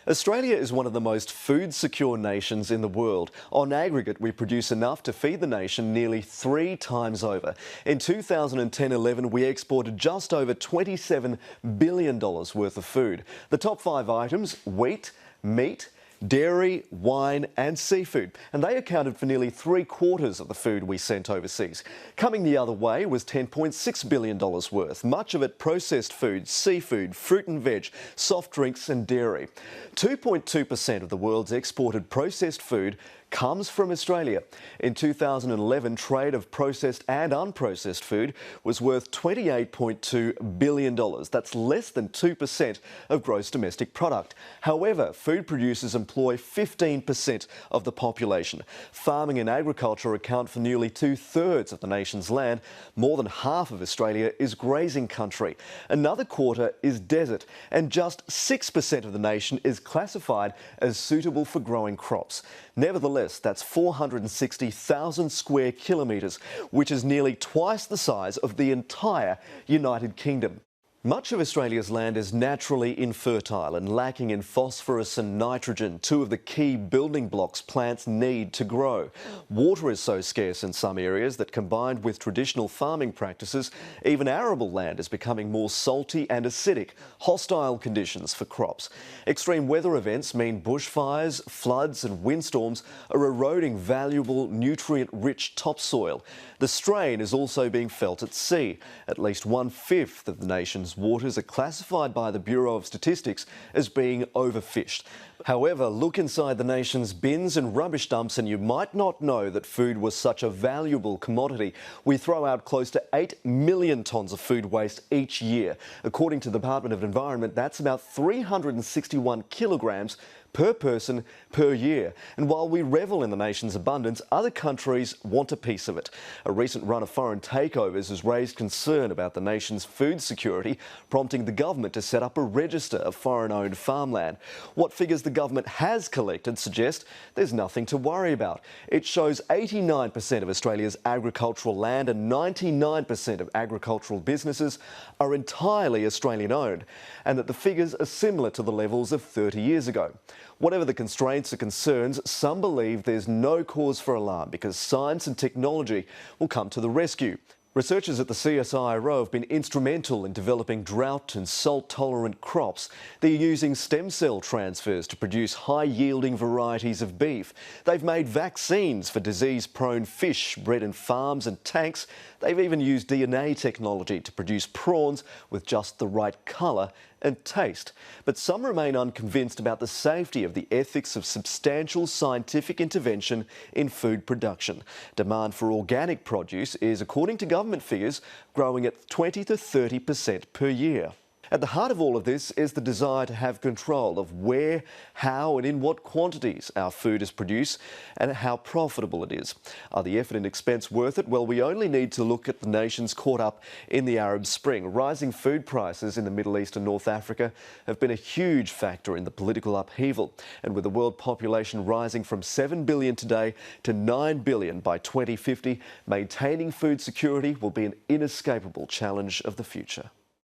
Australia is one of the most food-secure nations in the world. On aggregate, we produce enough to feed the nation nearly 3 times over. In 2010-11, we exported just over $27 billion worth of food. The top 5 items: wheat, meat, dairy, wine and seafood, and they accounted for nearly 3/4 of the food we sent overseas. Coming the other way was $10.6 billion worth, much of it processed food, seafood, fruit and veg, soft drinks and dairy. 2.2% of the world's exported processed food comes from Australia. In 2011, trade of processed and unprocessed food was worth $28.2 billion. That's less than 2% of gross domestic product. However, food producers employ 15% of the population. Farming and agriculture account for nearly 2/3 of the nation's land. More than half of Australia is grazing country. Another quarter is desert, and just 6% of the nation is classified as suitable for growing crops. Nevertheless, that's 460,000 square kilometres, which is nearly twice the size of the entire United Kingdom. Much of Australia's land is naturally infertile and lacking in phosphorus and nitrogen, 2 of the key building blocks plants need to grow. Water is so scarce in some areas that, combined with traditional farming practices, even arable land is becoming more salty and acidic, hostile conditions for crops. Extreme weather events mean bushfires, floods and windstorms are eroding valuable, nutrient-rich topsoil. The strain is also being felt at sea. At least 1/5 of the nation's waters are classified by the Bureau of Statistics as being overfished. However, look inside the nation's bins and rubbish dumps and you might not know that food was such a valuable commodity. We throw out close to 8 million tonnes of food waste each year. According to the Department of Environment, that's about 361 kilograms per person per year. And while we revel in the nation's abundance, other countries want a piece of it. A recent run of foreign takeovers has raised concern about the nation's food security, prompting the government to set up a register of foreign-owned farmland. What figures the government has collected suggest there's nothing to worry about. It shows 89% of Australia's agricultural land and 99% of agricultural businesses are entirely Australian-owned, and that the figures are similar to the levels of 30 years ago. Whatever the constraints or concerns, some believe there's no cause for alarm because science and technology will come to the rescue. Researchers at the CSIRO have been instrumental in developing drought and salt-tolerant crops. They're using stem cell transfers to produce high-yielding varieties of beef. They've made vaccines for disease-prone fish bred in farms and tanks. They've even used DNA technology to produce prawns with just the right colour and taste. But some remain unconvinced about the safety of the ethics of substantial scientific intervention in food production. Demand for organic produce is, according to government figures, growing at 20 to 30% per year. At the heart of all of this is the desire to have control of where, how and in what quantities our food is produced and how profitable it is. Are the effort and expense worth it? Well, we only need to look at the nations caught up in the Arab Spring. Rising food prices in the Middle East and North Africa have been a huge factor in the political upheaval. And with the world population rising from 7 billion today to 9 billion by 2050, maintaining food security will be an inescapable challenge of the future.